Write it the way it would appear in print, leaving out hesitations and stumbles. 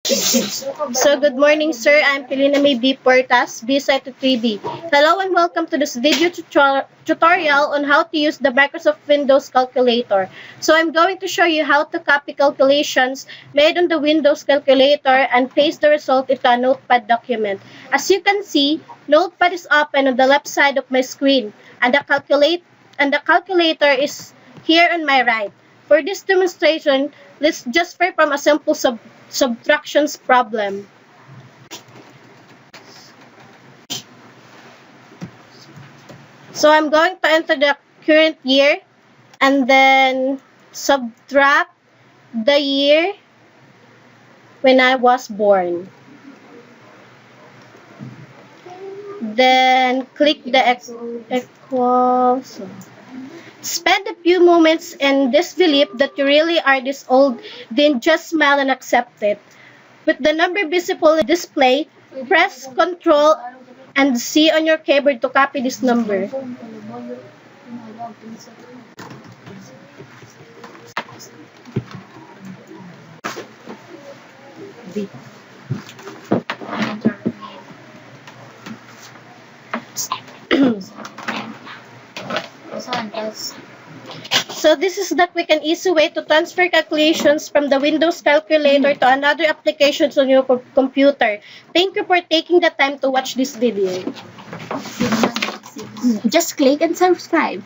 So, good morning, sir. I'm Pilina May B. Portas, B-Site 3B. Hello and welcome to this video tutorial on how to use the Microsoft Windows Calculator. So, I'm going to show you how to copy calculations made on the Windows Calculator and paste the result into a Notepad document. As you can see, Notepad is open on the left side of my screen, and the calculator is here on my right. For this demonstration, let's just perform a simple subtractions problem. So I'm going to enter the current year and then subtract the year when I was born. Then click the equals. Spend a few moments in disbelief that you really are this old, then just smile and accept it. With the number visible in the display, press Ctrl and C on your keyboard to copy this number. So this is the quick and easy way to transfer calculations from the Windows Calculator to another applications on your computer. Thank you for taking the time to watch this video. Just click and subscribe.